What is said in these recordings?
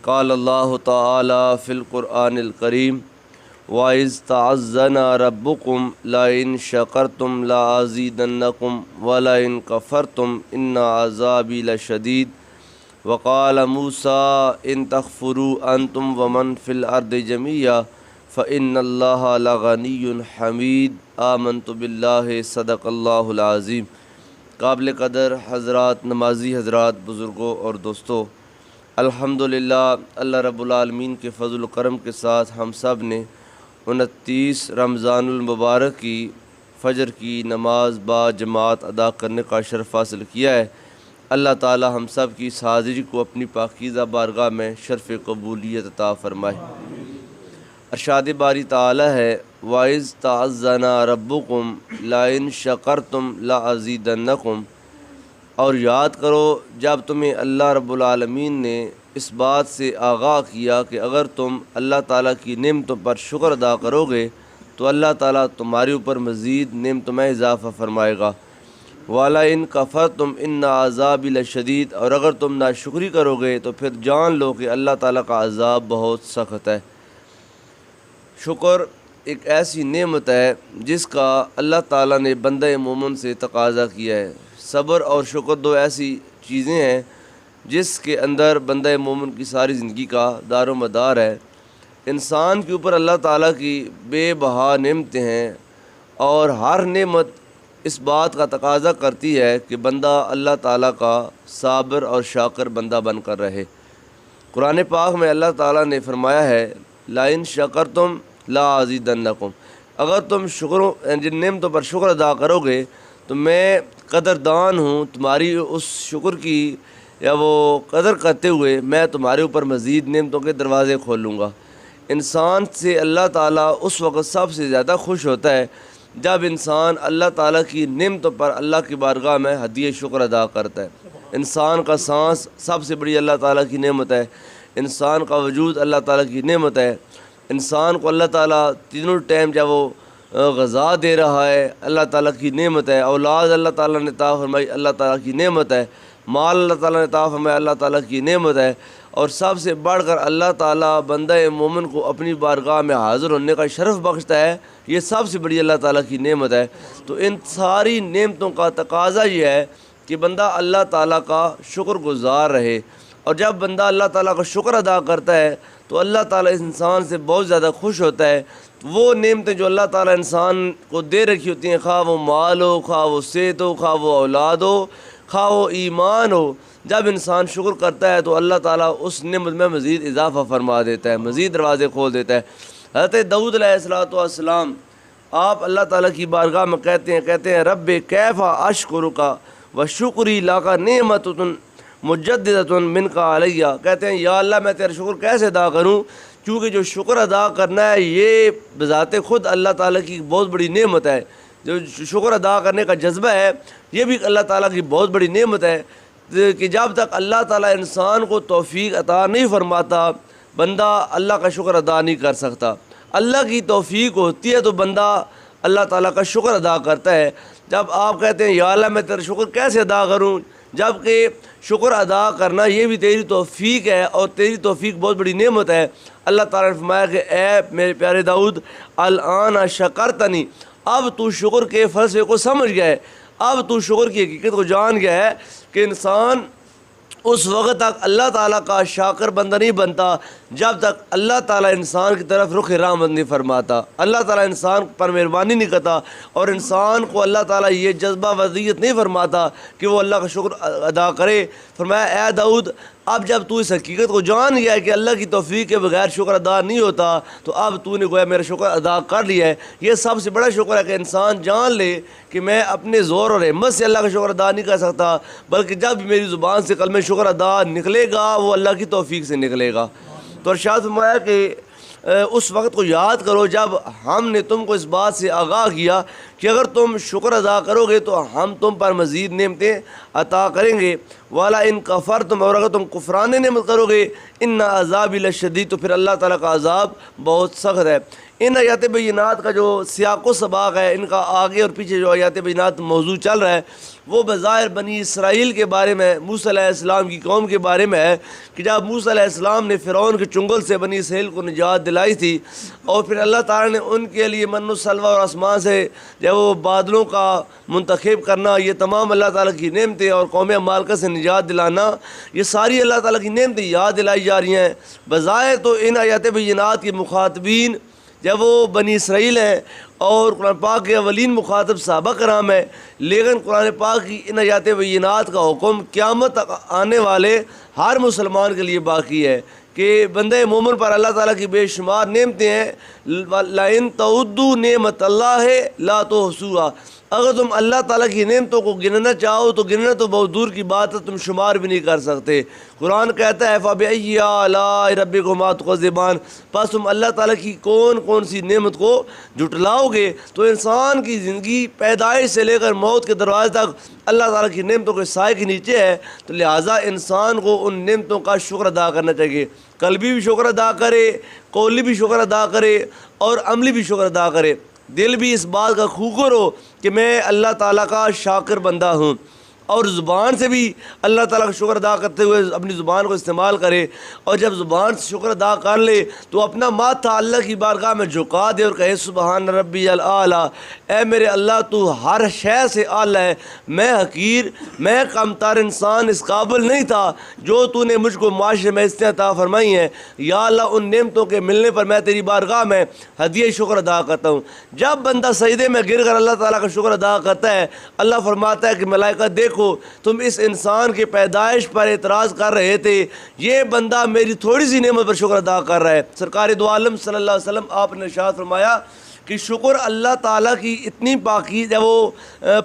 قال اللہ تعالی فی القرآن الکریم وَإِذْ تَعَذَّنَ رَبُّكُمْ لَئِن شَكَرْتُمْ لَأَزِيدَنَّكُمْ وَلَئِن كَفَرْتُمْ إِنَّ عَذَابِي لَشَدِيدٌ وقال موسیٰ إِن تَكْفُرُوا أَنْتُمْ وَمَنْ فِي الْأَرْضِ جَمِيعًا فَإِنَّ اللَّهَ لَغَنِيٌّ حَمِيدٌ آمَنْتُ بِاللَّهِ صدق اللہ العظیم۔ قابل قدر حضرات، نمازی حضرات، بزرگوں اور دوستوں، الحمدللہ اللہ رب العالمین کے فضل و کرم کے ساتھ ہم سب نے 29 رمضان المبارک کی فجر کی نماز با جماعت ادا کرنے کا شرف حاصل کیا ہے۔ اللہ تعالی ہم سب کی اس حاضری کو اپنی پاکیزہ بارگاہ میں شرف قبولیت عطا فرمائے۔ ارشاد باری تعالی ہے وَإِذْ تَعَذَّنَ رَبُّكُمْ لَئِن شَكَرْتُمْ لَأَزِيدَنَّكُمْ، اور یاد کرو جب تمہیں اللہ رب العالمین نے اس بات سے آگاہ کیا کہ اگر تم اللہ تعالیٰ کی نعمتوں پر شکر ادا کرو گے تو اللہ تعالیٰ تمہارے اوپر مزید نعمتوں میں اضافہ فرمائے گا۔ وَلَئِن كَفَرْتُمْ إِنَّ عَذَابِي لَشَدِيدٌ، اور اگر تم ناشکری کرو گے تو پھر جان لو کہ اللہ تعالیٰ کا عذاب بہت سخت ہے۔ شکر ایک ایسی نعمت ہے جس کا اللہ تعالیٰ نے بندہ مومن سے تقاضا کیا ہے۔ صبر اور شکر دو ایسی چیزیں ہیں جس کے اندر بندہ مومن کی ساری زندگی کا دار و مدار ہے۔ انسان کے اوپر اللہ تعالیٰ کی بے بہا نعمتیں ہیں اور ہر نعمت اس بات کا تقاضا کرتی ہے کہ بندہ اللہ تعالیٰ کا صابر اور شاکر بندہ بن کر رہے۔ قرآن پاک میں اللہ تعالیٰ نے فرمایا ہے لَئِن شَكَرْتُمْ لَأَزِيدَنَّكُمْ، اگر تم جن نعمتوں پر شکر ادا کرو گے تو میں قدردان ہوں تمہاری اس شکر کی یا وہ قدر کرتے ہوئے میں تمہارے اوپر مزید نعمتوں کے دروازے کھولوں گا۔ انسان سے اللہ تعالیٰ اس وقت سب سے زیادہ خوش ہوتا ہے جب انسان اللہ تعالیٰ کی نعمتوں پر اللہ کی بارگاہ میں ہدیہ شکر ادا کرتا ہے۔ انسان کا سانس سب سے بڑی اللہ تعالیٰ کی نعمت ہے، انسان کا وجود اللہ تعالیٰ کی نعمت ہے، انسان کو اللہ تعالیٰ تینوں ٹائم جب وہ غذا دے رہا ہے اللہ تعالیٰ کی نعمت ہے، اولاد اللہ تعالیٰ نے عطا فرمائی اللہ تعالیٰ کی نعمت ہے، مال اللہ تعالیٰ نے عطا فرمایا اللہ تعالیٰ کی نعمت ہے، اور سب سے بڑھ کر اللہ تعالیٰ بندہ مومن کو اپنی بارگاہ میں حاضر ہونے کا شرف بخشتا ہے، یہ سب سے بڑی اللہ تعالیٰ کی نعمت ہے۔ تو ان ساری نعمتوں کا تقاضا یہ ہے کہ بندہ اللہ تعالیٰ کا شکر گزار رہے، اور جب بندہ اللہ تعالیٰ کا شکر ادا کرتا ہے تو اللہ تعالیٰ اس انسان سے بہت زیادہ خوش ہوتا ہے۔ وہ نعمتیں جو اللہ تعالیٰ انسان کو دے رکھی ہوتی ہیں، خواہ وہ مال ہو، خواہ وہ صحت ہو، خواہ وہ اولاد ہو، خواہ وہ ایمان ہو، جب انسان شکر کرتا ہے تو اللہ تعالیٰ اس نعمت میں مزید اضافہ فرما دیتا ہے، مزید دروازے کھول دیتا ہے۔ حضرت داؤد علیہ السلام آپ اللہ تعالیٰ کی بارگاہ میں کہتے ہیں رب کیف اشکرک وشکری لک نعمت مجددۃ منک علیہ، کہتے ہیں یا اللہ میں تیرا شکر کیسے ادا کروں، کیونکہ جو شکر ادا کرنا ہے یہ بذات خود اللہ تعالیٰ کی بہت بڑی نعمت ہے۔ جو شکر ادا کرنے کا جذبہ ہے یہ بھی اللہ تعالیٰ کی بہت بڑی نعمت ہے کہ جب تک اللہ تعالیٰ انسان کو توفیق عطا نہیں فرماتا بندہ اللہ کا شکر ادا نہیں کر سکتا۔ اللہ کی توفیق ہوتی ہے تو بندہ اللہ تعالیٰ کا شکر ادا کرتا ہے۔ جب آپ کہتے ہیں یا اللہ میں تیرا شکر کیسے ادا کروں، جبکہ شکر ادا کرنا یہ بھی تیری توفیق ہے اور تیری توفیق بہت بڑی نعمت ہے۔ اللہ تعالیٰ نے فرمایا کہ اے میرے پیارے داؤد الآن شکرتنی، اب تو شکر کے فلسفے کو سمجھ گیا ہے، اب تو شکر کی حقیقت کو جان گیا ہے کہ انسان اس وقت تک اللہ تعالیٰ کا شاکر بندہ نہیں بنتا جب تک اللہ تعالیٰ انسان کی طرف رخ رحمت نہیں فرماتا، اللہ تعالیٰ انسان پر مہربانی نہیں کرتا، اور انسان کو اللہ تعالیٰ یہ جذبہ وضعیت نہیں فرماتا کہ وہ اللہ کا شکر ادا کرے۔ فرمایا اے داؤد اب جب تو اس حقیقت کو جان گیا ہے کہ اللہ کی توفیق کے بغیر شکر ادا نہیں ہوتا تو اب تو نے گویا میرا شکر ادا کر لیا ہے۔ یہ سب سے بڑا شکر ہے کہ انسان جان لے کہ میں اپنے زور اور ہمت سے اللہ کا شکر ادا نہیں کر سکتا، بلکہ جب میری زبان سے کلمہ شکر ادا نکلے گا وہ اللہ کی توفیق سے نکلے گا۔ تو ارشاد فرمایا کہ اس وقت کو یاد کرو جب ہم نے تم کو اس بات سے آگاہ کیا کہ اگر تم شکر ادا کرو گے تو ہم تم پر مزید نعمتیں عطا کریں گے۔ والا ان کفرتم، اور اگر تم کفران نعمت کرو گے، ان عذاب لشدید، تو پھر اللہ تعالیٰ کا عذاب بہت سخت ہے۔ ان آیات بینات کا جو سیاق و سباق ہے، ان کا آگے اور پیچھے جو آیات بینات موضوع چل رہا ہے، وہ بظاہر بنی اسرائیل کے بارے میں، موسیٰ علیہ السلام کی قوم کے بارے میں ہے کہ جب موسیٰ علیہ السلام نے فرعون کے چنگل سے بنی اسرائیل کو نجات دلائی تھی، اور پھر اللہ تعالیٰ نے ان کے لیے من و سلوہ اور آسمان سے جب وہ بادلوں کا منتخب کرنا، یہ تمام اللہ تعالیٰ کی نعمتیں، اور قوم مالکہ سے نجات دلانا، یہ ساری اللہ تعالیٰ کی نعمتیں یاد دلائی جا رہی ہیں۔ بظاہر تو ان آیات بینات کے مخاطبین جب وہ بنی اسرائیل ہیں اور قرآن پاک کے اولین مخاطب صحابہ کرام ہیں، لیکن قرآن پاک کی ان آیات بینات کا حکم قیامت تک آنے والے ہر مسلمان کے لیے باقی ہے کہ بندہ مومن پر اللہ تعالیٰ کی بے شمار نعمتیں ہیں۔ لَإِن تَعُدُّوا نِعْمَتَ اللَّهِ لَا تُحْصُوهَا، اگر تم اللہ تعالیٰ کی نعمتوں کو گننا چاہو تو گننا تو بہت دور کی بات ہے، تم شمار بھی نہیں کر سکتے۔ قرآن کہتا ہے فَبِأَيِّ آلَاءِ رَبِّكُمَا تُكَذِّبَانِ، پس تم اللہ تعالیٰ کی کون کون سی نعمت کو جھٹلاؤ گے۔ تو انسان کی زندگی پیدائش سے لے کر موت کے دروازے تک اللہ تعالیٰ کی نعمتوں کے سائے کے نیچے ہے، تو لہٰذا انسان کو ان نعمتوں کا شکر ادا کرنا چاہیے، قلبی بھی شکر ادا کرے، قولی بھی شکر ادا کرے، اور عملی بھی شکر ادا کرے۔ دل بھی اس بات کا خوگر ہو کہ میں اللہ تعالیٰ کا شاکر بندہ ہوں، اور زبان سے بھی اللہ تعالیٰ کا شکر ادا کرتے ہوئے اپنی زبان کو استعمال کرے، اور جب زبان سے شکر ادا کر لے تو اپنا ماتھا اللہ کی بارگاہ میں جھکا دے اور کہے سبحان ربی الاعلیٰ، اے میرے اللہ تو ہر شے سے اعلیٰ ہے، میں حقیر، میں کم تر انسان اس قابل نہیں تھا جو تو نے مجھ کو معاشرے میں اس عطا فرمائی ہیں۔ یا اللہ ان نعمتوں کے ملنے پر میں تیری بارگاہ میں ہدیہ شکر ادا کرتا ہوں۔ جب بندہ سجدے میں گر کر اللہ تعالیٰ کا شکر ادا کرتا ہے، اللہ فرماتا ہے کہ ملائکہ دیکھو تم اس انسان کے پیدائش پر اعتراض کر رہے تھے، یہ بندہ میری تھوڑی سی نعمت پر شکر ادا کر رہا ہے۔ سرکار دو عالم صلی اللہ علیہ وسلم آپ نے ارشاد فرمایا کہ شکر اللہ تعالیٰ کی اتنی پاکیزہ وہ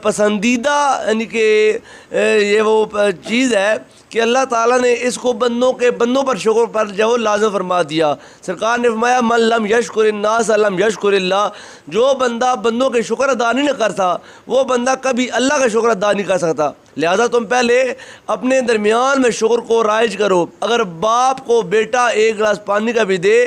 پسندیدہ، یعنی کہ یہ وہ چیز ہے کہ اللہ تعالیٰ نے اس کو بندوں پر شکر پر جو لازم فرما دیا۔ سرکار نے فرمایا من لم یشکر الناس لم یشکر اللہ، جو بندہ بندوں کے شکر ادا نہیں کرتا وہ بندہ کبھی اللہ کا شکر ادا نہیں کر سکتا۔ لہذا تم پہلے اپنے درمیان میں شکر کو رائج کرو۔ اگر باپ کو بیٹا ایک گلاس پانی کا بھی دے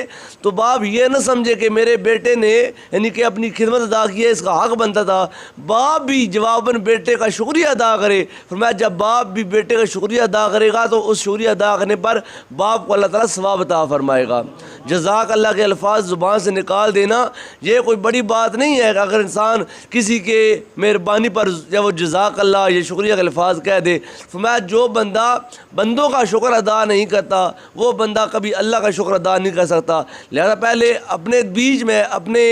تو باپ یہ نہ سمجھے کہ میرے بیٹے نے یعنی کہ اپنی خدمت ادا کی ہے، اس کا حق بنتا تھا، باپ بھی جواباً بیٹے کا شکریہ ادا کرے۔ فرمایا جب باپ بھی بیٹے کا شکریہ ادا کرے گا تو اس شکریہ ادا کرنے پر باپ کو اللہ تعالیٰ ثواب عطا فرمائے گا۔ جزاک اللہ کے الفاظ زبان سے نکال دینا یہ کوئی بڑی بات نہیں ہے کہ اگر انسان کسی کے مہربانی پر جب وہ جزاک اللہ یہ شکریہ کے الفاظ کہہ دے۔ فرمایا جو بندہ بندوں کا شکر ادا نہیں کرتا وہ بندہ کبھی اللہ کا شکر ادا نہیں کر سکتا۔ لہذا پہلے اپنے بیچ میں اپنے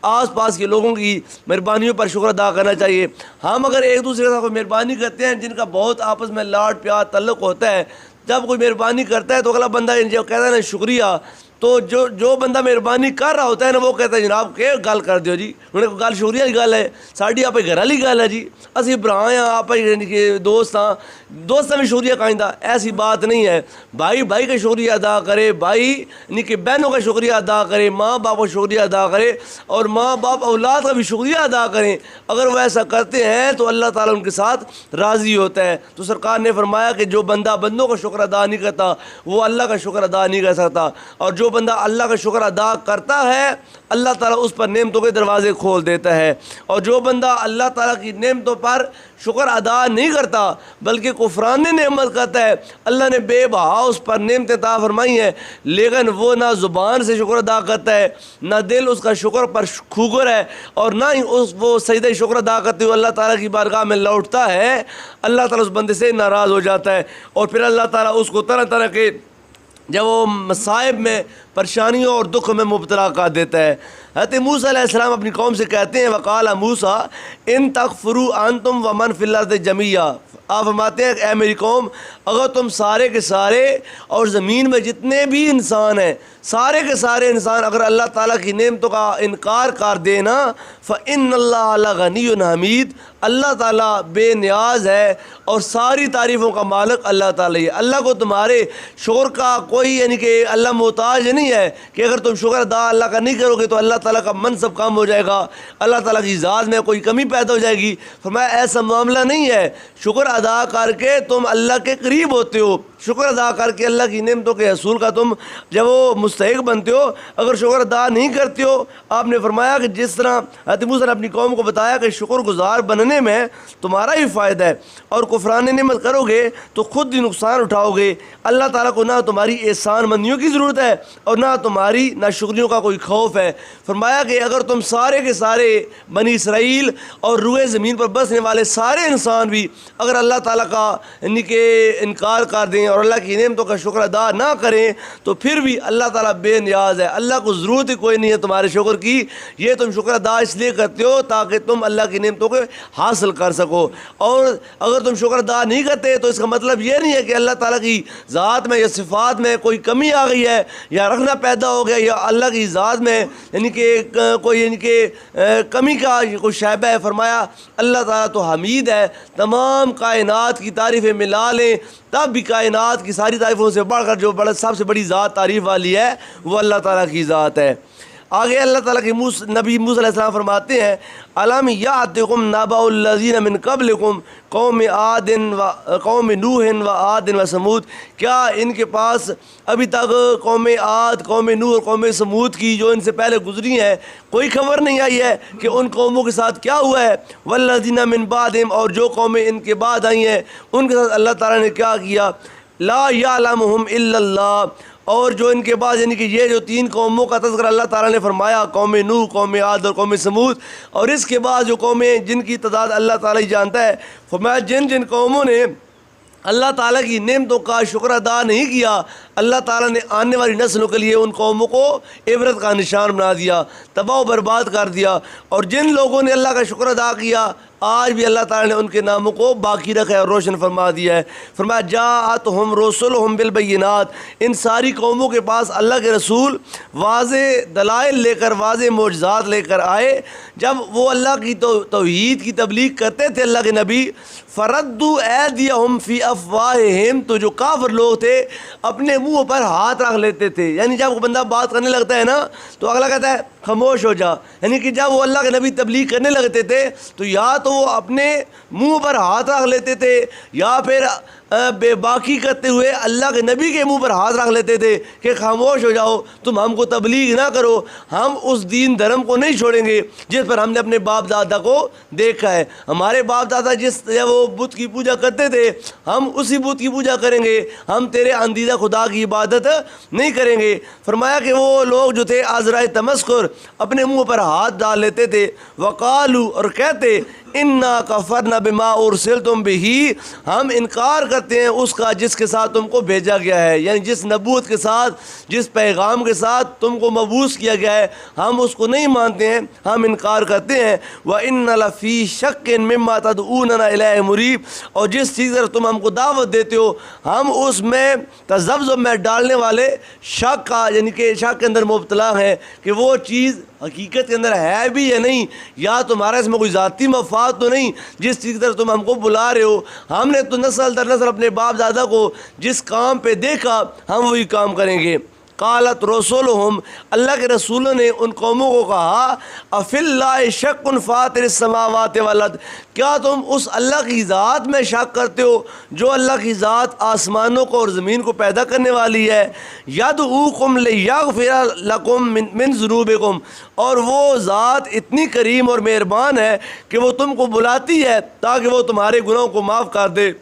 آس پاس کے لوگوں کی مہربانیوں پر شکر ادا کرنا چاہیے۔ ہم اگر ایک دوسرے کے ساتھ کوئی مہربانی کرتے ہیں جن کا بہت آپس میں لاڈ پیار تعلق ہوتا ہے، جب کوئی مہربانی کرتا ہے تو اگلا بندہ جو کہتا ہے نا شکریہ، تو جو بندہ مہربانی کر رہا ہوتا ہے نا وہ کہتا ہے جناب کہ گل کر دیو جی، انہیں کو گل شکریہ کی گل ہے، ساڑی آپ گھر والی گل ہے جی، اسی برا ہیں آپ دوست ہاں، دوستوں میں شکریہ کائندہ، ایسی بات نہیں ہے۔ بھائی بھائی کا شکریہ ادا کرے، بھائی یعنی کہ بہنوں کا شکریہ ادا کرے، ماں باپ کا شکریہ ادا کرے، اور ماں باپ اولاد کا بھی شکریہ ادا کریں۔ اگر وہ ایسا کرتے ہیں تو اللہ تعالیٰ ان کے ساتھ راضی ہوتا ہے۔ تو سرکار نے فرمایا کہ جو بندہ بندوں کا شکر ادا نہیں کرتا وہ اللہ کا شکر ادا نہیں کر سکتا، اور جو بندہ اللہ کا شکر ادا کرتا ہے اللہ تعالیٰ اس پر نعمتوں کے دروازے کھول دیتا ہے، اور جو بندہ اللہ تعالیٰ کی نعمتوں پر شکر ادا نہیں کرتا بلکہ کفران نعمت کرتا ہے، اللہ نے بے بہا اس پر نعمت عطا فرمائی ہے لیکن وہ نہ زبان سے شکر ادا کرتا ہے، نہ دل اس کا شکر پر کھوگر ہے، اور نہ ہی وہ سجدہ شکر ادا کرتے ہوئے اللہ تعالیٰ کی بارگاہ میں لوٹتا ہے، اللہ تعالیٰ اس بندے سے ناراض ہو جاتا ہے، اور پھر اللہ تعالیٰ اس کو طرح طرح کے جب وہ مصائب میں پریشانیوں اور دکھ میں مبتلا کر دیتا ہے۔ حضرت موسیٰ علیہ السلام اپنی قوم سے کہتے ہیں وقال موسیٰ ان تکفروا انتم ومن فی الارض جمیعا، آپ فرماتے ہیں اے میری قوم اگر تم سارے کے سارے اور زمین میں جتنے بھی انسان ہیں سارے کے سارے انسان اگر اللہ تعالیٰ کی نعمتوں کا انکار کر دینا فإن اللہ غنی حمید، اللہ تعالیٰ بے نیاز ہے اور ساری تعریفوں کا مالک اللہ تعالیٰ ہے۔ اللہ کو تمہارے شکر کا کوئی یعنی کہ اللہ محتاج نہیں نہیں ہے کہ اگر تم شکر ادا اللہ کا نہیں کرو گے تو اللہ تعالیٰ کا منصب کم ہو جائے گا، اللہ تعالیٰ کی ذات میں کوئی کمی پیدا ہو جائے گی۔ فرمایا ایسا معاملہ نہیں ہے، شکر ادا کر کے تم اللہ کے قریب ہوتے ہو، شکر ادا کر کے اللہ کی نعمتوں کے حصول کا تم جب وہ مستحق بنتے ہو۔ اگر شکر ادا نہیں کرتے ہو، آپ نے فرمایا کہ جس طرح حضرت موسیٰ نے اپنی قوم کو بتایا کہ شکر گزار بننے میں تمہارا ہی فائدہ ہے، اور کفران نعمت کرو گے تو خود ہی نقصان اٹھاؤ گے۔ اللہ تعالیٰ کو نہ تمہاری احسان مندیوں کی ضرورت ہے اور نہ تمہاری ناشکریوں کا کوئی خوف ہے۔ فرمایا کہ اگر تم سارے کے سارے بنی اسرائیل اور روئے زمین پر بسنے والے سارے انسان بھی اگر اللہ تعالیٰ کا یعنی کہ انکار کر دیں اور اللہ کی نعمتوں کا شکر ادا نہ کریں تو پھر بھی اللہ تعالیٰ بے نیاز ہے، اللہ کو ضرورت ہی کوئی نہیں ہے تمہارے شکر کی۔ یہ تم شکر ادا اس لیے کرتے ہو تاکہ تم اللہ کی نعمتوں کو حاصل کر سکو، اور اگر تم شکر ادا نہیں کرتے تو اس کا مطلب یہ نہیں ہے کہ اللہ تعالیٰ کی ذات میں یا صفات میں کوئی کمی آ گئی ہے یا رکھنا پیدا ہو گیا یا اللہ کی ذات میں یعنی کہ کوئی یعنی کہ کمی کا کوئی شائبہ ہے۔ فرمایا اللہ تعالیٰ تو حمید ہے، تمام کائنات کی تعریفیں ملا لیں تب بھی کائنات کی ساری تعریفوں سے بڑھ کر جو سب سے بڑی ذات تعریف والی ہے وہ اللہ تعالیٰ کی ذات ہے۔ آگے اللہ تعالیٰ کے نبی موسیٰ علیہ السلام فرماتے ہیں الم یأتکم نبأ الذین من قبلکم قوم نوح و عاد و ثمود، کیا ان کے پاس ابھی تک قوم عاد، قوم نوح اور قوم ثمود کی جو ان سے پہلے گزری ہیں کوئی خبر نہیں آئی ہے کہ ان قوموں کے ساتھ کیا ہوا ہے؟ والذین من بعدہم، اور جو قومیں ان کے بعد آئی ہیں ان کے ساتھ اللہ تعالیٰ نے کیا کیا؟ لا یعلمہم الا اللہ، اور جو ان کے بعد یعنی کہ یہ جو تین قوموں کا تذکرہ اللہ تعالیٰ نے فرمایا، قوم نوح، قوم عاد اور قوم ثمود، اور اس کے بعد جو قومیں جن کی تعداد اللہ تعالیٰ ہی جانتا ہے، فرمایا جن جن قوموں نے اللہ تعالیٰ کی نعمتوں کا شکر ادا نہیں کیا، اللہ تعالیٰ نے آنے والی نسلوں کے لیے ان قوموں کو عبرت کا نشان بنا دیا، تباہ و برباد کر دیا، اور جن لوگوں نے اللہ کا شکر ادا کیا آج بھی اللہ تعالیٰ نے ان کے ناموں کو باقی رکھا ہے اور روشن فرما دیا ہے۔ فرمایا جاءتہم رسلہم بالبینات، ان ساری قوموں کے پاس اللہ کے رسول واضح دلائل لے کر، واضح معجزات لے کر آئے۔ جب وہ اللہ کی توحید کی تبلیغ کرتے تھے اللہ کے نبی، فردوا ایدیہم فی افواہہم، تو جو کافر لوگ تھے اپنے منہ پر ہاتھ رکھ لیتے تھے، یعنی جب وہ بندہ بات کرنے لگتا ہے نا تو اگلا کہتا ہے خاموش ہو جا، یعنی کہ جب وہ اللہ کے نبی تبلیغ کرنے لگتے تھے تو یا تو وہ اپنے منہ پر ہاتھ رکھ لیتے تھے یا پھر بے باکی کرتے ہوئے اللہ کے نبی کے منہ پر ہاتھ رکھ لیتے تھے کہ خاموش ہو جاؤ، تم ہم کو تبلیغ نہ کرو، ہم اس دین دھرم کو نہیں چھوڑیں گے جس پر ہم نے اپنے باپ دادا کو دیکھا ہے۔ ہمارے باپ دادا جس وہ بت کی پوجا کرتے تھے ہم اسی بت کی پوجا کریں گے، ہم تیرے اندیدہ خدا کی عبادت نہیں کریں گے۔ فرمایا کہ وہ لوگ جو تھے عذرائے تمسخر اپنے منہ پر ہاتھ ڈال لیتے تھے، وقالو، اور کہتے انا کفرنا بما ارسلتم بہ، ہم انکار کرتے ہیں اس کا جس کے ساتھ تم کو بھیجا گیا ہے، یعنی جس نبوت کے ساتھ، جس پیغام کے ساتھ تم کو مبعوث کیا گیا ہے ہم اس کو نہیں مانتے ہیں، ہم انکار کرتے ہیں۔ وَإِنَّ لَفِي شَكٍّ مِّمَّا تَدْعُونَنَا إِلَيْهِ مُرِيبٍ، اور جس چیز پر تم ہم کو دعوت دیتے ہو ہم اس میں تذبذب میں ڈالنے والے شک کا، یعنی کہ شک کے اندر مبتلا ہیں کہ وہ چیز حقیقت کے اندر ہے بھی یا نہیں، یا تمہارا اس میں کوئی ذاتی مفاد تو نہیں جس چیز کی طرف تم ہم کو بلا رہے ہو، ہم نے تو نسل در نسل اپنے باپ دادا کو جس کام پہ دیکھا ہم وہی کام کریں گے۔ قالت رسولہم، اللہ کے رسولوں نے ان قوموں کو کہا افی اللہ شک فاطر السماوات والارض، کیا تم اس اللہ کی ذات میں شک کرتے ہو جو اللہ کی ذات آسمانوں کو اور زمین کو پیدا کرنے والی ہے؟ یدعوکم لیغفر لکم من ذنوبکم، اور وہ ذات اتنی کریم اور مہربان ہے کہ وہ تم کو بلاتی ہے تاکہ وہ تمہارے گناہوں کو معاف کر دے۔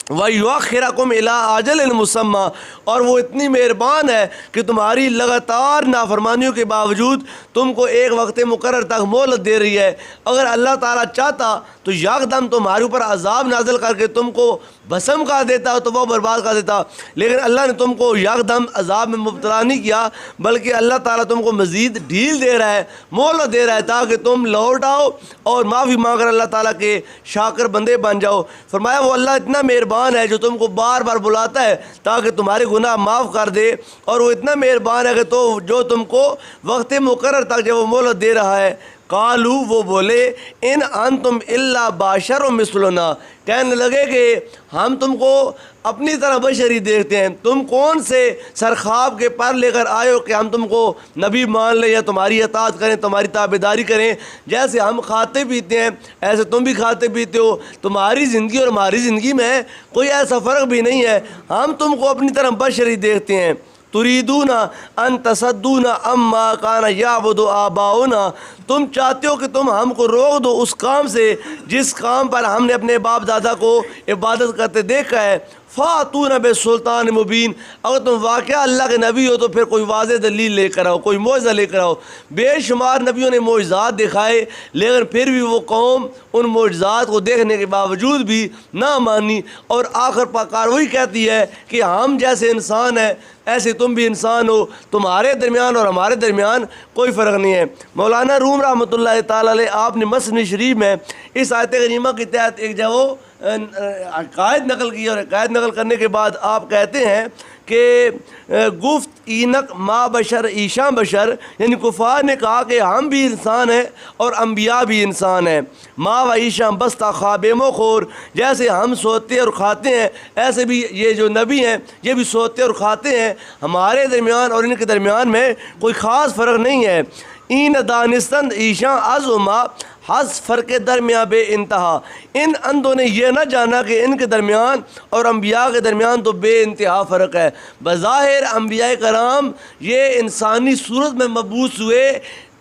وَيُؤَخِّرَكُمْ إِلَىٰ أَجَلٍ مُّسَمًّى، اور وہ اتنی مہربان ہے کہ تمہاری لگاتار نافرمانیوں کے باوجود تم کو ایک وقت مقرر تک مہلت دے رہی ہے۔ اگر اللہ تعالیٰ چاہتا تو یکدم تمہارے اوپر عذاب نازل کر کے تم کو بھسم کر دیتا، تو وہ برباد کر دیتا، لیکن اللہ نے تم کو یکدم عذاب میں مبتلا نہیں کیا، بلکہ اللہ تعالیٰ تم کو مزید ڈھیل دے رہا ہے، مہلت دے رہا ہے تاکہ تم لوٹ آؤ اور معافی مانگ کر اللہ تعالیٰ کے شاکر بندے بن جاؤ۔ فرمایا وہ اللہ اتنا مہربان ہے جو تم کو بار بار بلاتا ہے تاکہ تمہارے گناہ معاف کر دے، اور وہ اتنا مہربان ہے کہ جو تم کو وقت مقرر تک جب وہ مہلت دے رہا ہے قالو وہ بولے ان انتم الا بشر مثلنا، کہنے لگے کہ ہم تم کو اپنی طرح بشری دیکھتے ہیں، تم کون سے سرخاب کے پر لے کر آئے ہو کہ ہم تم کو نبی مان لیں یا تمہاری اطاعت کریں، تمہاری تابعداری کریں؟ جیسے ہم کھاتے پیتے ہیں ایسے تم بھی کھاتے پیتے ہو، تمہاری زندگی اور ہماری زندگی میں کوئی ایسا فرق بھی نہیں ہے، ہم تم کو اپنی طرح بشری دیکھتے ہیں۔ تریدون ان تصدون اما کان یعبد آباؤنا، تم چاہتے ہو کہ تم ہم کو روک دو اس کام سے جس کام پر ہم نے اپنے باپ دادا کو عبادت کرتے دیکھا ہے۔ فاتون بسلطان مبین، اگر تم واقعہ اللہ کے نبی ہو تو پھر کوئی واضح دلیل لے کر آؤ، کوئی معجزہ لے کر آؤ۔ بے شمار نبیوں نے معجزات دکھائے لیکن پھر بھی وہ قوم ان معجزات کو دیکھنے کے باوجود بھی نہ مانی، اور آخر پر کارروائی کہتی ہے کہ ہم جیسے انسان ہیں ایسے تم بھی انسان ہو، تمہارے درمیان اور ہمارے درمیان کوئی فرق نہیں ہے۔ مولانا روم رحمۃ اللہ تعالی علیہ آپ نے مثنوی شریف میں اس آیت کریمہ کے تحت ایک جگہ وہ عقائد نقل کی، اور عقائد نقل کرنے کے بعد آپ کہتے ہیں کہ گفت اینک ما بشر ایشاں بشر، یعنی کفار نے کہا کہ ہم بھی انسان ہیں اور انبیاء بھی انسان ہیں۔ ما و ایشاں بستہ خوابیم و خور، جیسے ہم سوتے اور کھاتے ہیں ایسے بھی یہ جو نبی ہیں یہ بھی سوتے اور کھاتے ہیں، ہمارے درمیان اور ان کے درمیان میں کوئی خاص فرق نہیں ہے۔ این دانستند ایشاں از ما حس فرق درمیان بے انتہا، ان اندھوں نے یہ نہ جانا کہ ان کے درمیان اور انبیاء کے درمیان تو بے انتہا فرق ہے۔ بظاہر انبیاء کرام یہ انسانی صورت میں مبعوث ہوئے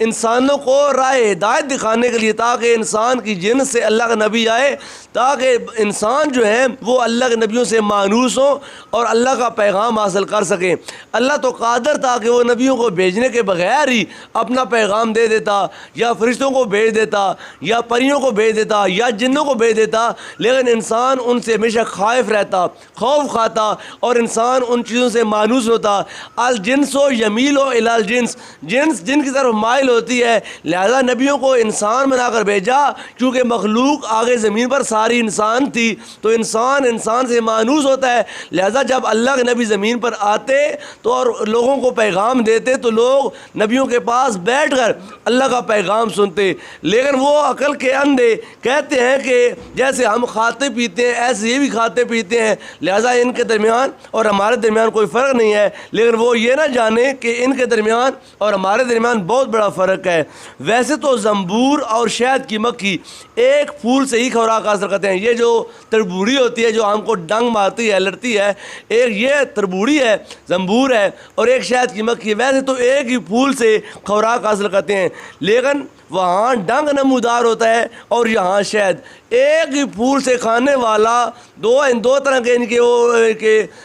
انسانوں کو راہ ہدایت دکھانے کے لیے، تاکہ انسان کی جنس سے اللہ کا نبی آئے، تاکہ انسان جو ہے وہ اللہ کے نبیوں سے مانوس ہوں اور اللہ کا پیغام حاصل کر سکیں۔ اللہ تو قادر تھا کہ وہ نبیوں کو بھیجنے کے بغیر ہی اپنا پیغام دے دیتا، یا فرشتوں کو بھیج دیتا، یا پریوں کو بھیج دیتا، یا جنوں کو بھیج دیتا، لیکن انسان ان سے ہمیشہ خائف رہتا، خوف کھاتا، اور انسان ان چیزوں سے مانوس ہوتا۔ الجنس و یمیل و الی الجنس، جنس جن کی طرف مائل ہوتی ہے، لہذا نبیوں کو انسان بنا کر بھیجا، کیونکہ مخلوق آگے زمین پر ساری انسان تھی، تو انسان انسان سے مانوس ہوتا ہے، لہذا جب اللہ کے نبی زمین پر آتے تو اور لوگوں کو پیغام دیتے تو لوگ نبیوں کے پاس بیٹھ کر اللہ کا پیغام سنتے۔ لیکن وہ عقل کے اندھے کہتے ہیں کہ جیسے ہم کھاتے پیتے ہیں ایسے یہ بھی کھاتے پیتے ہیں، لہذا ان کے درمیان اور ہمارے درمیان کوئی فرق نہیں ہے، لیکن وہ یہ نہ جانے کہ ان کے درمیان اور ہمارے درمیان بہت بڑا فرق ہے۔ ویسے تو زنبور اور شہد کی مکھی ایک پھول سے ہی خوراک حاصل کرتے ہیں، یہ جو تربوڑی ہوتی ہے جو ہم کو ڈنگ مارتی ہے لڑتی ہے، ایک یہ تربوڑی ہے، زنبور ہے، اور ایک شہد کی مکھی، ویسے تو ایک ہی پھول سے خوراک حاصل کرتے ہیں، لیکن وہاں ڈنگ نمودار ہوتا ہے اور یہاں شہد۔ ایک ہی پھول سے کھانے والا دو طرح کے ان کے وہ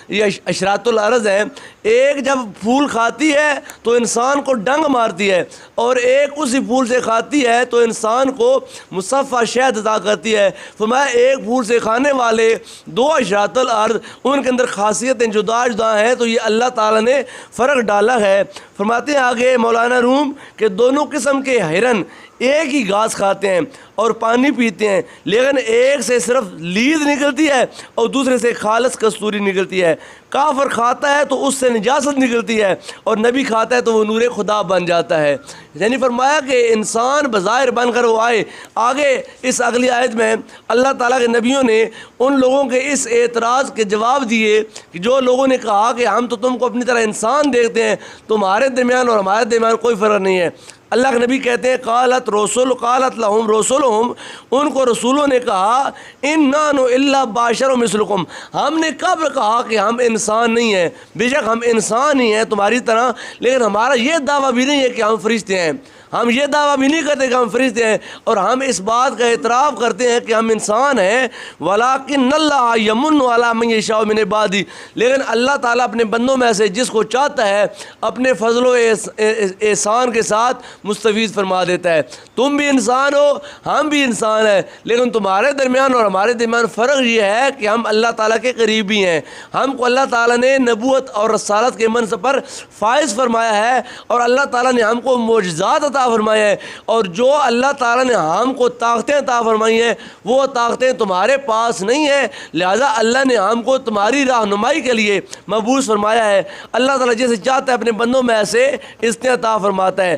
یہ اشراط العرض ہیں، ایک جب پھول کھاتی ہے تو انسان کو ڈنگ مارتی ہے، اور ایک اسی پھول سے کھاتی ہے تو انسان کو مصفہ شہد عطا کرتی ہے۔ فرمایا ایک پھول سے کھانے والے دو اشراط العرض، ان کے اندر خاصیتیں جدا جدا ہیں، تو یہ اللہ تعالیٰ نے فرق ڈالا ہے۔ فرماتے ہیں آگے مولانا روم کہ دونوں قسم کے ہرن ایک ہی گھاس کھاتے ہیں اور پانی پیتے ہیں، لیکن ایک سے صرف لید نکلتی ہے اور دوسرے سے خالص کستوری نکلتی ہے۔ کافر کھاتا ہے تو اس سے نجاست نکلتی ہے، اور نبی کھاتا ہے تو وہ نور خدا بن جاتا ہے۔ یعنی فرمایا کہ انسان بظاہر بن کر وہ آئے۔ آگے اس اگلی آیت میں اللہ تعالیٰ کے نبیوں نے ان لوگوں کے اس اعتراض کے جواب دیے کہ جو لوگوں نے کہا کہ ہم تو تم کو اپنی طرح انسان دیکھتے ہیں، تمہارے درمیان اور ہمارے درمیان کوئی فرق نہیں ہے۔ اللہ کے نبی کہتے ہیں قالت لہم رسولہم، ان کو رسولوں نے کہا انا الا بشر مثلکم، ہم نے کب کہا کہ ہم انسان نہیں ہیں؟ بے شک ہم انسان ہی ہیں تمہاری طرح، لیکن ہمارا یہ دعویٰ بھی نہیں ہے کہ ہم فرشتے ہیں، ہم یہ دعویٰ بھی نہیں کرتے کہ ہم فرشتے ہیں، اور ہم اس بات کا اعتراف کرتے ہیں کہ ہم انسان ہیں۔ ولیکن اللہ یمن علی من یشاء من عبادہ، لیکن اللہ تعالیٰ اپنے بندوں میں سے جس کو چاہتا ہے اپنے فضل و احسان کے ساتھ مستفیض فرما دیتا ہے۔ تم بھی انسان ہو، ہم بھی انسان ہیں، لیکن تمہارے درمیان اور ہمارے درمیان فرق یہ ہے کہ ہم اللہ تعالیٰ کے قریبی ہیں، ہم کو اللہ تعالیٰ نے نبوت اور رسالت کے منصب پر فائز فرمایا ہے، اور اللہ تعالیٰ نے ہم کو معجزات عطا فرمائے ہیں، اور جو اللہ تعالیٰ نے ہم کو طاقتیں عطا فرمائی ہیں وہ طاقتیں تمہارے پاس نہیں ہیں، لہذا اللہ نے ہم کو تمہاری رہنمائی کے لیے مبعوث فرمایا ہے۔ اللہ تعالیٰ جیسے چاہتا ہے اپنے بندوں میں سے اس نے عطا فرماتا ہے۔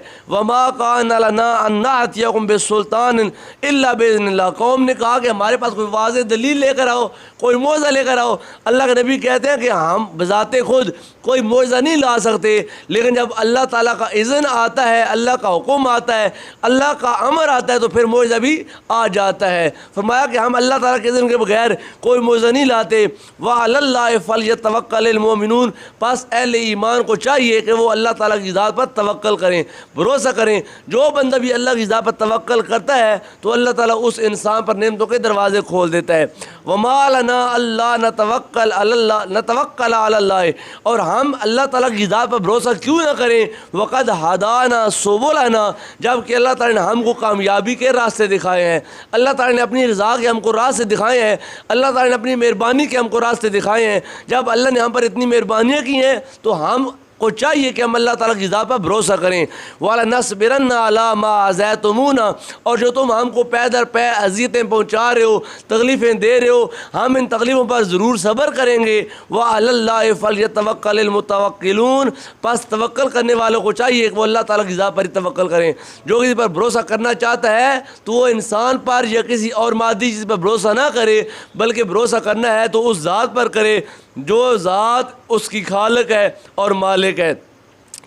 وما کان لنا ان نأتیکم بسلطان الا باذن اللہ. قوم نے کہا کہ ہمارے پاس کوئی واضح دلیل لے کر آؤ, کوئی معجزہ لے کر آؤ. اللہ کے نبی کہتے ہیں کہ ہم بذات خود کوئی معجزہ نہیں لا سکتے, لیکن جب اللہ تعالیٰ کا اذن آتا ہے, اللہ کا حکم آتا ہے, اللہ کا امر آتا ہے, تو پھر معجزہ بھی آ جاتا ہے. فرمایا کہ ہم اللہ تعالیٰ کے اذن کے بغیر کوئی معجزہ نہیں لاتے. وعلی اللہ فلیتوکل المؤمنون, پس اہل ایمان کو چاہیے کہ وہ اللہ تعالیٰ کی ذات پر توکل کریں, بھروسہ کریں. جو بندہ بھی اللہ کی ذات پر توکل کرتا ہے تو اللہ تعالیٰ اس انسان پر نعمتوں کے دروازے کھول دیتا ہے. وما لنا اللہ نتوکل علی اللہ, اور ہم اللہ تعالیٰ کی ذات پر بھروسہ کیوں نہ کریں. وقد ہدانا سبلنا, جب کہ اللہ تعالیٰ نے ہم کو کامیابی کے راستے دکھائے ہیں, اللہ تعالیٰ نے اپنی رضا کے ہم کو راستے دکھائے ہیں, اللہ تعالیٰ نے اپنی مہربانی کے ہم کو راستے دکھائے ہیں. جب اللہ نے ہم پر اتنی مہربانیاں کی ہیں تو ہم کو چاہیے کہ ہم اللہ تعالیٰ کی ذات پر بھروسہ کریں. وَلَنَصْبِرَنَّ عَلَىٰ مَا آذَيْتُمُونَا, اور جو تم ہم کو پے در پے اذیتیں پہنچا رہے ہو, تکلیفیں دے رہے ہو, ہم ان تکلیفوں پر ضرور صبر کریں گے. وَعَلَى اللَّهِ فَلْيَتَوَكَّلِ الْمُتَوَكِّلُونَ, پس توکل کرنے والوں کو چاہیے کہ وہ اللہ تعالیٰ کی ذات پر ہی توکل کریں. جو کسی پر بھروسہ کرنا چاہتا ہے تو وہ انسان پر یا کسی اور مادی چیز پر بھروسہ نہ کرے, بلکہ بھروسہ کرنا ہے تو اس ذات پر کرے جو ذات اس کی خالق ہے اور مالک ہے.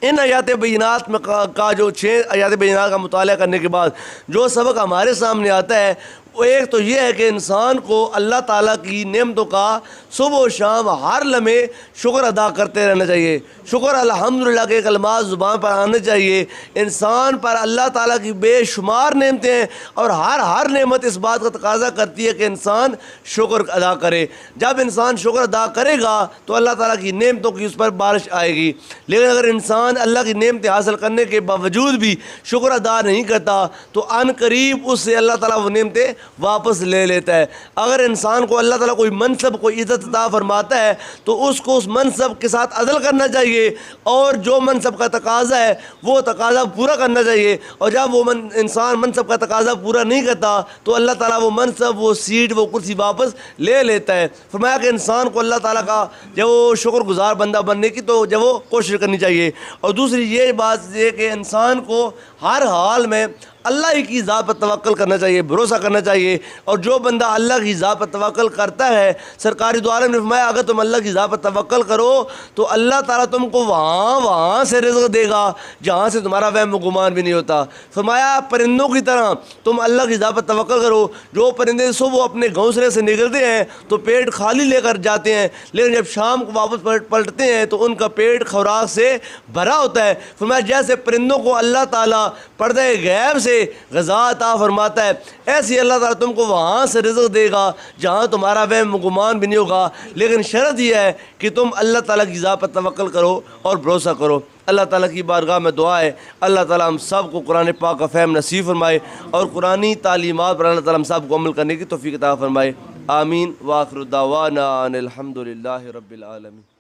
ان آیات بینات میں کا جو 6 آیات بینات کا مطالعہ کرنے کے بعد جو سبق ہمارے سامنے آتا ہے وہ ایک تو یہ ہے کہ انسان کو اللہ تعالیٰ کی نعمتوں کا صبح و شام ہر لمحے شکر ادا کرتے رہنا چاہیے. شکر الحمدللہ کے کلمات زبان پر آنے چاہیے. انسان پر اللہ تعالیٰ کی بے شمار نعمتیں ہیں اور ہر نعمت اس بات کا تقاضا کرتی ہے کہ انسان شکر ادا کرے. جب انسان شکر ادا کرے گا تو اللہ تعالیٰ کی نعمتوں کی اس پر بارش آئے گی. لیکن اگر انسان اللہ کی نعمتیں حاصل کرنے کے باوجود بھی شکر ادا نہیں کرتا تو عن قریب اس سے اللہ تعالیٰ وہ نعمتیں واپس لے لیتا ہے. اگر انسان کو اللہ تعالیٰ کوئی منصب کوئی عزت عطا فرماتا ہے تو اس کو اس منصب کے ساتھ عدل کرنا چاہیے اور جو منصب کا تقاضا ہے وہ تقاضا پورا کرنا چاہیے. اور جب وہ انسان منصب کا تقاضا پورا نہیں کرتا تو اللہ تعالیٰ وہ منصب وہ سیٹ وہ کرسی واپس لے لیتا ہے. فرمایا کہ انسان کو اللہ تعالیٰ کا جب وہ شکر گزار بندہ بننے کی تو جب وہ کوشش کرنی چاہیے. اور دوسری یہ بات یہ کہ انسان کو ہر حال میں اللہ ہی کی ذات پر توکل کرنا چاہیے, بھروسہ کرنا چاہیے. اور جو بندہ اللہ کی ذات پر توکل کرتا ہے, سرکاری دو عالم نے فرمایا اگر تم اللہ کی ذات پر توکل کرو تو اللہ تعالیٰ تم کو وہاں سے رزق دے گا جہاں سے تمہارا وہم و گمان بھی نہیں ہوتا. فرمایا پرندوں کی طرح تم اللہ کی ذات پر توکل کرو. جو پرندے صبح اپنے گھونسلے سے نکلتے ہیں تو پیٹ خالی لے کر جاتے ہیں, لیکن جب شام کو واپس پلٹتے ہیں تو ان کا پیٹ خوراک سے بھرا ہوتا ہے. فرمایا جیسے پرندوں کو اللہ تعالیٰ پردہ غیب سے غذا عطا فرماتا ہے, ایسی اللہ تعالیٰ تم کو وہاں سے رزق دے گا جہاں تمہارا وہم گمان بھی نہیں ہوگا. لیکن شرط یہ ہے کہ تم اللہ تعالیٰ کی ذات پر توکل کرو اور بھروسہ کرو. اللہ تعالیٰ کی بارگاہ میں دعا ہے اللہ تعالیٰ ہم سب کو قرآن پاک کا فہم نصیب فرمائے اور قرآنی تعلیمات پر اللہ تعالیٰ ہم سب کو عمل کرنے کی توفیق عطا فرمائے. آمین. وآخر دعوانا ان الحمد للہ رب العالمین.